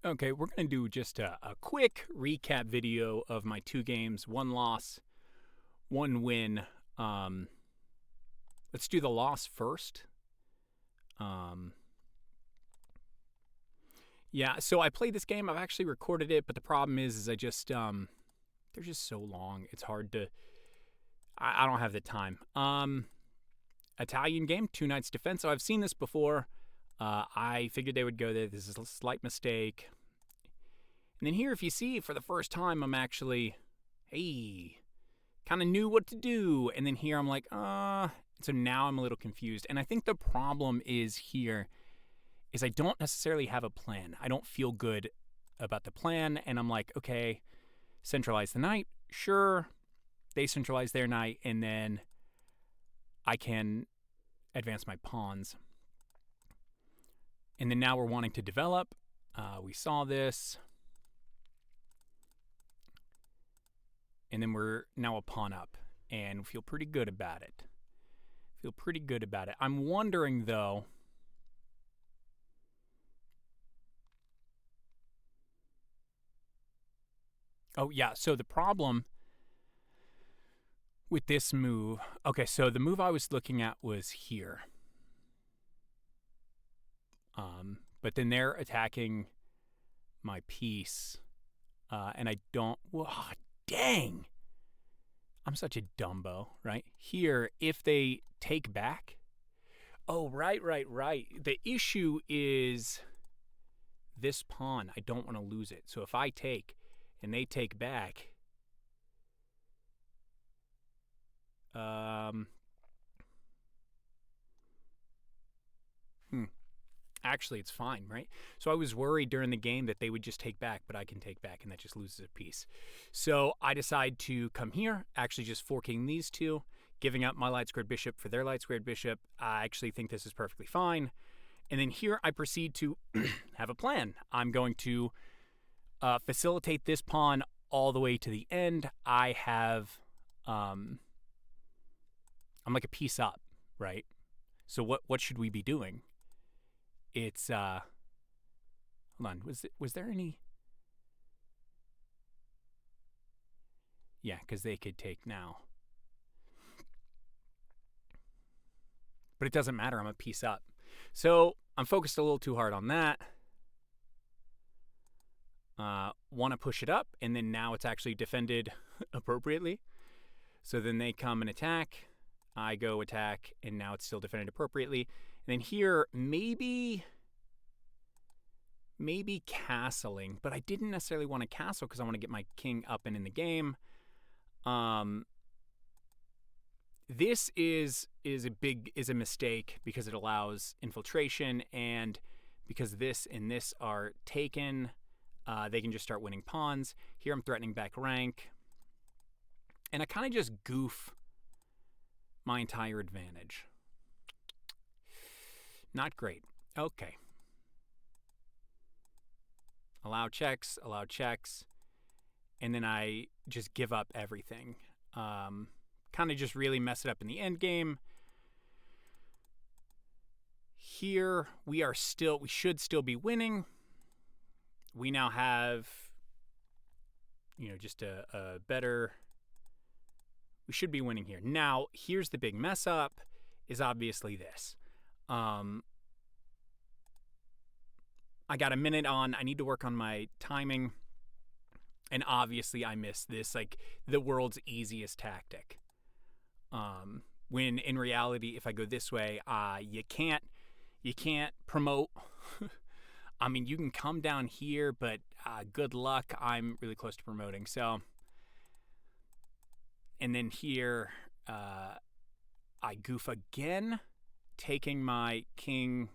Okay, we're going to do just a quick recap video of my two games, one loss, one win. Um, let's do the loss first. Um, yeah, so I played this game. I've actually recorded it, but the problem is I just they're just so long. It's hard to. I don't have the time. Italian game, two Knights Defense. So I've seen this before. I figured they would go there. This is a slight mistake. And then here, if you see, for the first time, I'm actually, hey, kind of knew what to do. And then here, I'm like, So now I'm a little confused. And I think the problem is here is I don't necessarily have a plan. I don't feel good about the plan. And I'm like, okay, centralize the knight. Sure, they centralize their knight. And then I can advance my pawns. And then now we're wanting to develop. We saw this. And then we're now a pawn up and feel pretty good about it. I'm wondering, though, oh, yeah, so the problem with this move, okay, so the move I was looking at was here. But then they're attacking my piece, and I don't, oh, dang. I'm such a dumbo, right? Here, if they take back, oh, right. The issue is this pawn. I don't want to lose it. So if I take and they take back, actually, it's fine, right? So I was worried during the game that they would just take back, but I can take back, and that just loses a piece. So I decide to come here, actually just forking these two, giving up my light squared bishop for their light squared bishop. I actually think this is perfectly fine. And then here I proceed to have a plan. I'm going to facilitate this pawn all the way to the end. I have, I'm like a piece up, right? So what should we be doing? It's hold on. Was there any? Yeah, because they could take now. But it doesn't matter. I'm a piece up. So I'm focused a little too hard on that. Want to push it up, and then now it's actually defended appropriately. So then they come and attack. I go attack, and now it's still defended appropriately. And then here, maybe castling, but I didn't necessarily want to castle because I want to get my king up and in the game. This is a mistake because it allows infiltration, and because this and this are taken, they can just start winning pawns. Here I'm threatening back rank, and I kind of just goof my entire advantage. Not great. Okay. Allow checks, and then I just give up everything. Kind of just really mess it up in the end game. Here we should still be winning. We now have, just a better. We should be winning here. Now, here's the big mess up, is obviously this. I got a minute on. I need to work on my timing. And obviously I missed this, like the world's easiest tactic. When in reality, if I go this way, you can't promote. I mean, you can come down here, but good luck. I'm really close to promoting. So, and then here, I goof again, taking my king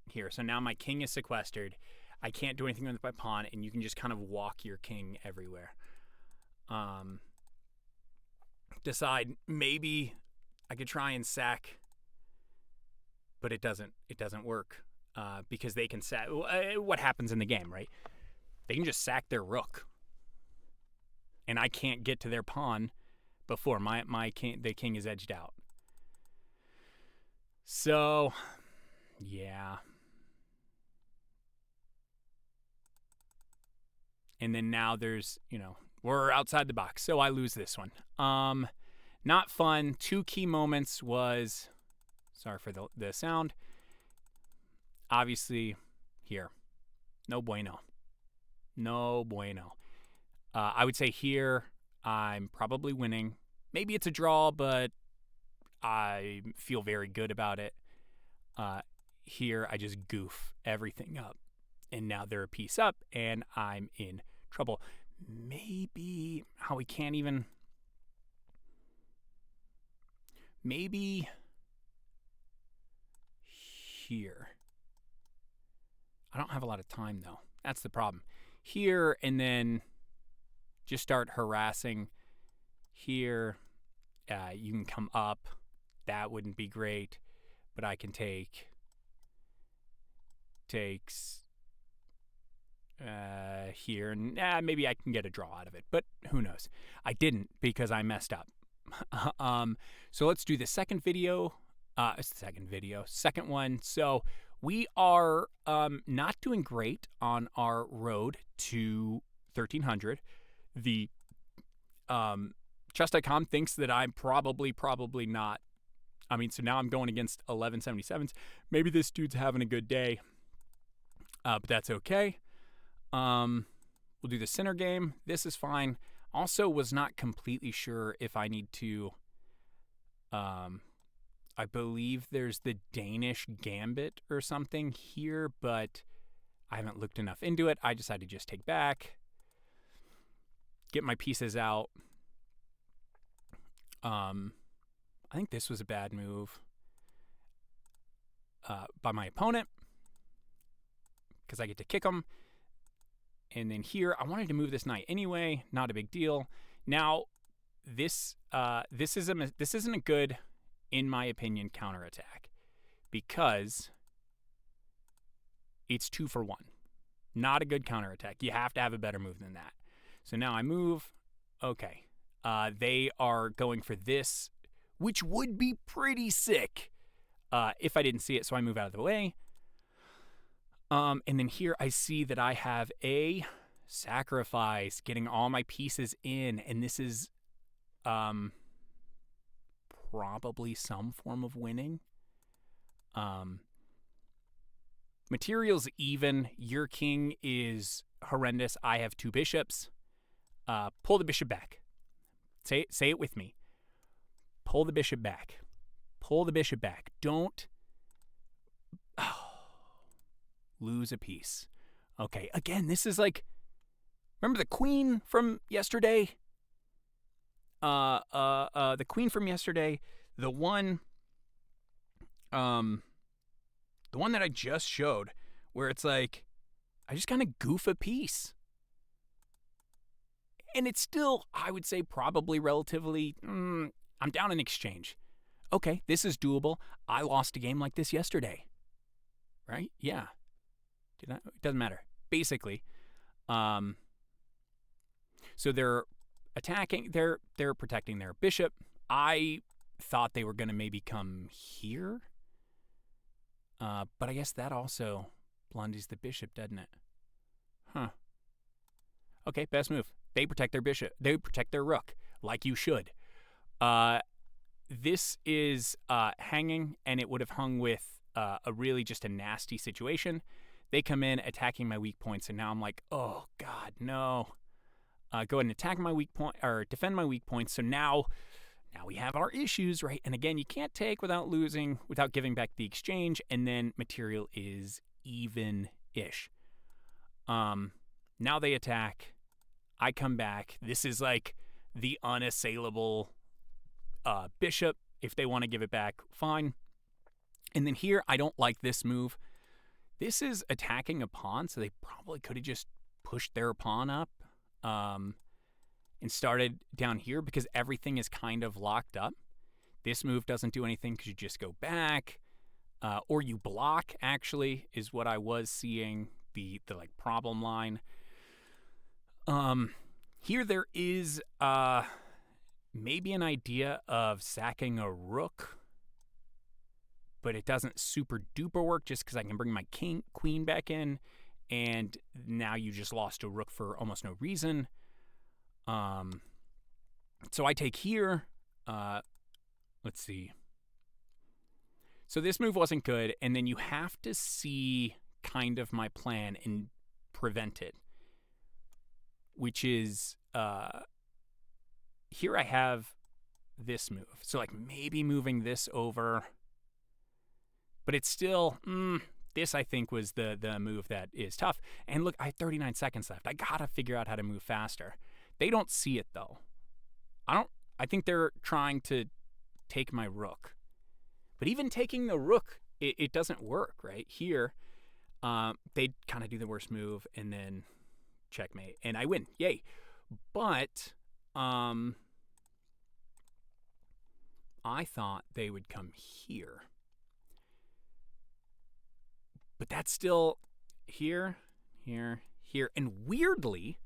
here. So now my king is sequestered. I can't do anything with my pawn, and you can just kind of walk your king everywhere. Decide maybe I could try and sack, but it doesn't work because they can sack. What happens in the game, right? They can just sack their rook, and I can't get to their pawn before the king is edged out. So, yeah. And then now there's, we're outside the box. So I lose this one. Not fun. 2 key moments was, sorry for the sound, obviously here. No bueno. No bueno. I would say here I'm probably winning. Maybe it's a draw, but I feel very good about it. Here I just goof everything up. And now they're a piece up, and I'm in trouble. Maybe how we can't even... Maybe here. I don't have a lot of time, though. That's the problem. Here, and then just start harassing. Here, you can come up. That wouldn't be great, but I can takes here, and maybe I can get a draw out of it, but who knows? I didn't because I messed up. So let's do the second one. So we are not doing great on our road to 1300. The Chess.com thinks that I'm probably not. I mean, so now I'm going against 1177s. Maybe this dude's having a good day, but that's okay. We'll do the center game. This is fine. Also was not completely sure if I need to, I believe there's the Danish Gambit or something here, but I haven't looked enough into it. I decided to just take back, get my pieces out. I think this was a bad move by my opponent because I get to kick him. And then here, I wanted to move this knight anyway. Not a big deal. Now, this isn't a good, in my opinion, counterattack because it's 2 for 1. Not a good counterattack. You have to have a better move than that. So now I move. Okay. They are going for this, which would be pretty sick if I didn't see it. So I move out of the way. And then here I see that I have a sacrifice, getting all my pieces in, and this is probably some form of winning. Material's even. Your king is horrendous. I have 2 bishops. Pull the bishop back. Say it with me. Pull the bishop back. Pull the bishop back. Don't lose a piece. Okay, again, this is like, remember the queen from yesterday? The queen from yesterday, the one that I just showed, where it's like, I just kind of goof a piece. And it's still, I would say, probably relatively, I'm down in exchange. Okay, this is doable. I lost a game like this yesterday. Right? Yeah. It doesn't matter. Basically, so they're attacking. They're protecting their bishop. I thought they were going to maybe come here, but I guess that also blundies the bishop, doesn't it? Huh. Okay, best move. They protect their bishop. They protect their rook, like you should. This is hanging, and it would have hung with a really just a nasty situation. They come in attacking my weak points, and now I'm like, oh God, no. Go ahead and attack my weak point or defend my weak points. So now we have our issues, right? And again, you can't take without losing, without giving back the exchange, and then material is even-ish. Now they attack. I come back. This is like the unassailable bishop. If they want to give it back, fine. And then here, I don't like this move. This is attacking a pawn, so they probably could have just pushed their pawn up and started down here because everything is kind of locked up. This move doesn't do anything because you just go back, or you block, actually, is what I was seeing, the like problem line. Here there is maybe an idea of sacking a rook, but it doesn't super duper work just because I can bring my queen back in, and now you just lost a rook for almost no reason. So I take here. Let's see. So this move wasn't good, and then you have to see kind of my plan and prevent it, which is here I have this move. So like maybe moving this over, but it's still, this I think was the move that is tough. And look, I have 39 seconds left. I gotta figure out how to move faster. They don't see it though. I think they're trying to take my rook. But even taking the rook, it doesn't work, right? Here, they kind of do the worst move and then checkmate. And I win. Yay. But I thought they would come here. But that's still here, here, here. And weirdly,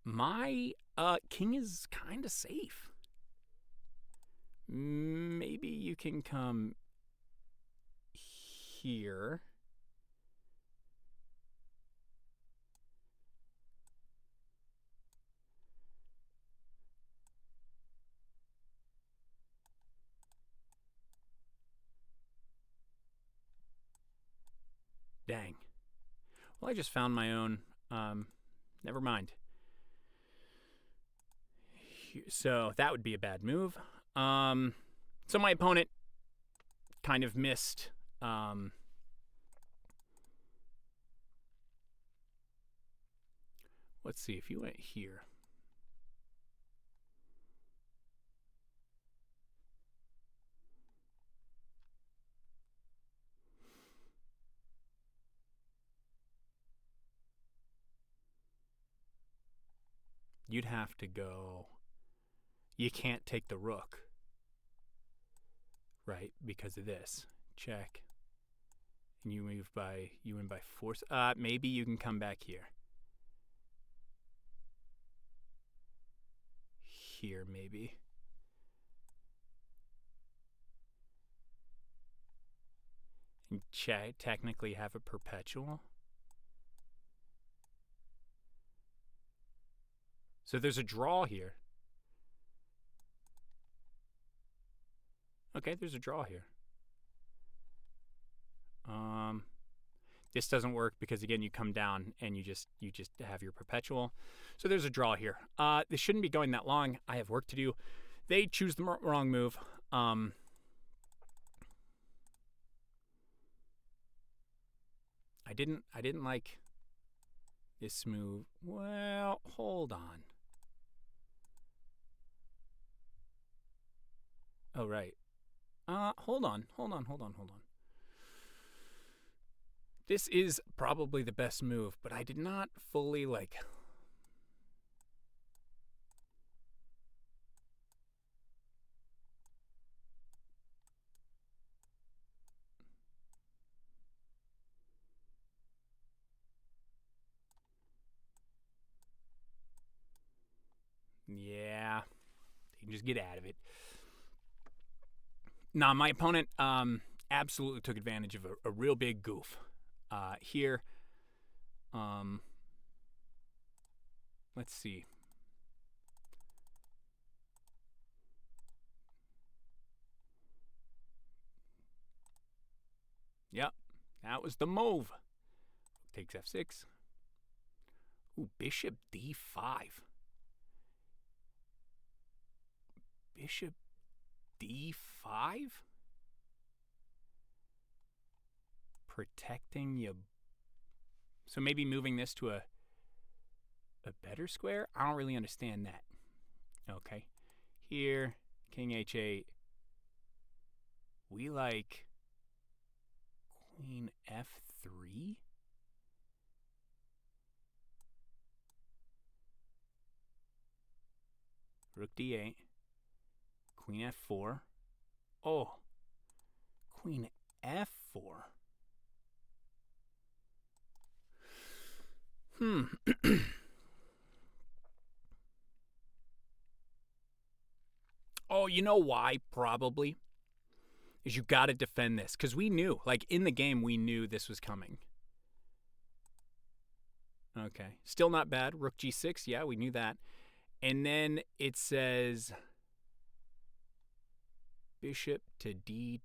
my king is kind of safe. Maybe you can come here. Dang. Well, I just found my own. Never mind. So that would be a bad move. So my opponent kind of missed. Let's see if you went here. You'd have to go. You can't take the rook, right? Because of this. Check. And you win by force. Maybe you can come back here. Here, maybe. And technically have a perpetual. So there's a draw here. Okay, there's a draw here. This doesn't work because again you come down and you just have your perpetual. So there's a draw here. This shouldn't be going that long. I have work to do. They choose the wrong move. I didn't like this move. Well, hold on. Oh right. Hold on. This is probably the best move, but I did not fully like. Yeah, you can just get out of it. Nah, my opponent absolutely took advantage of a real big goof. Here, let's see. Yep, that was the move. Takes f6. Ooh, bishop d5. Bishop d5? Protecting you. So maybe moving this to a better square? I don't really understand that. Okay. Here, king h8. We like queen f3? Rook d8. Queen f4. Oh. Queen f4. Oh, you know why? Probably. is you got to defend this because we knew, like in the game, we knew this was coming. Okay, still not bad. Rook g6, yeah, we knew that. And then it says bishop to d2.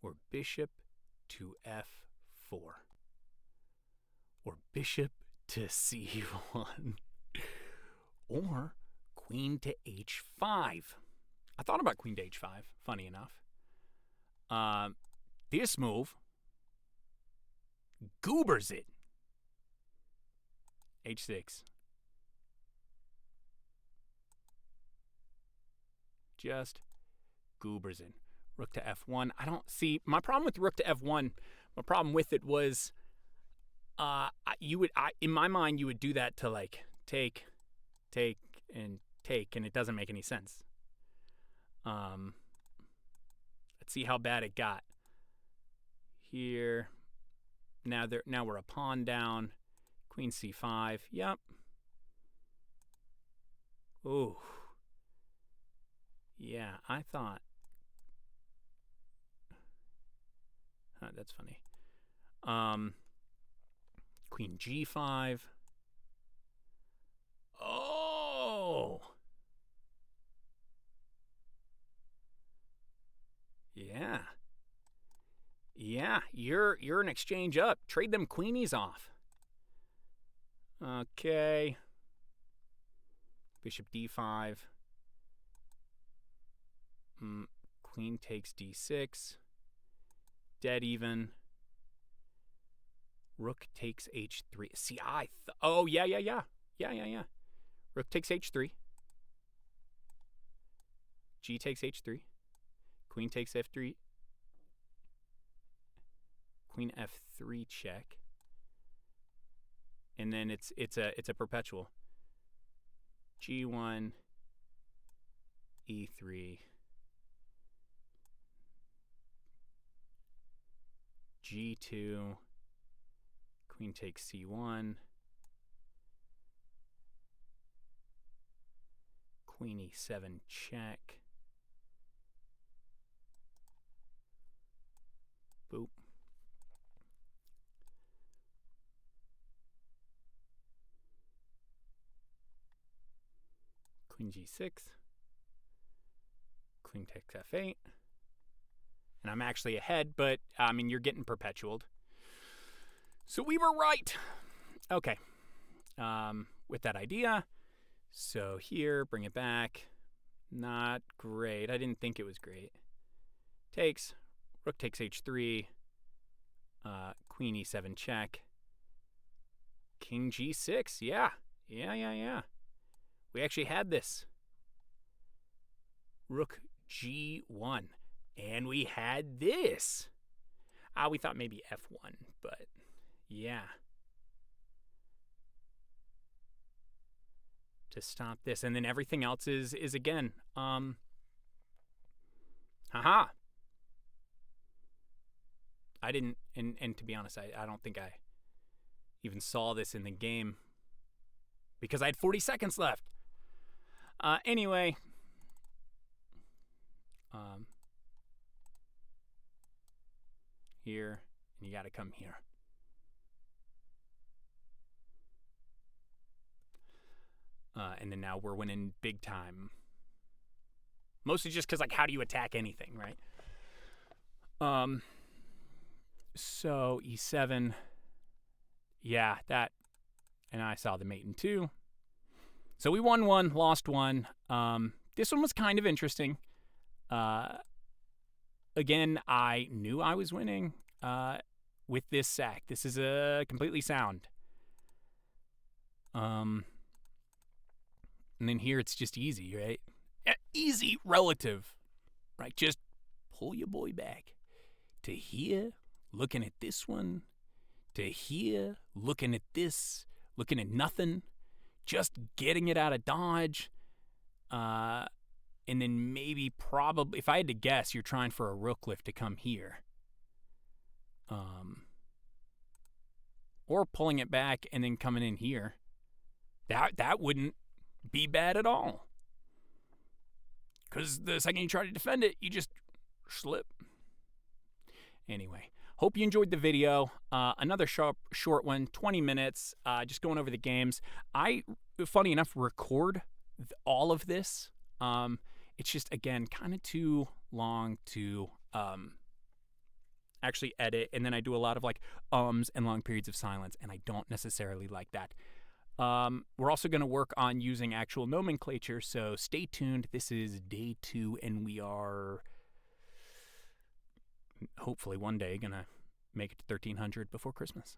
Or bishop to f4. Or bishop to c1. Or queen to h5. I thought about queen to h5, funny enough. This move goobers it. h6. Just goobers it. Rook to f1. I don't see my problem with rook to f1. My problem with it was, in my mind, you would do that to like take, and it doesn't make any sense. Let's see how bad it got. Here, now we're a pawn down. Queen c5. Yep. Ooh. Yeah, I thought. That's funny. Queen g5. Oh. Yeah. Yeah, you're an exchange up. Trade them queenies off. Okay. Bishop d5. Queen takes d6. Dead even. Rook takes h3. See, oh, yeah. Rook takes h3. G takes h3. Queen takes f3. Queen f3 check. And then it's a perpetual. G1, e3, g2, queen takes c1, queen e7 check. Boop. Queen g6. Queen takes f8. And I'm actually ahead, but I mean, you're getting perpetualed. So we were right. Okay. With that idea. So here, bring it back. Not great. I didn't think it was great. Takes. Rook takes h3. Queen e7 check. King g6. Yeah. We actually had this. Rook g1. And we had this. We thought maybe f1, but yeah. To stop this. And then everything else is again. Haha. I didn't, and to be honest, I don't think I even saw this in the game because I had 40 seconds left. Anyway. Here, and you got to come here. And then now we're winning big time. Mostly just because, like, how do you attack anything, right? So e7. Yeah, that. And I saw the mate in 2. So we won 1, lost 1. This one was kind of interesting. Again, I knew I was winning with this sack. This is completely sound. And then here it's just easy, right? Easy relative, right? Just pull your boy back to here, looking at this one, to here, looking at this, looking at nothing, just getting it out of dodge. And then maybe probably, if I had to guess, you're trying for a rook lift to come here. Or pulling it back and then coming in here. That wouldn't be bad at all. Because the second you try to defend it, you just slip. Anyway, hope you enjoyed the video. Another short one, 20 minutes, just going over the games. I, funny enough, record all of this. It's just, again, kind of too long to actually edit, and then I do a lot of like ums and long periods of silence, and I don't necessarily like that. We're also going to work on using actual nomenclature, so stay tuned. This is day 2, and we are hopefully one day going to make it to 1300 before Christmas.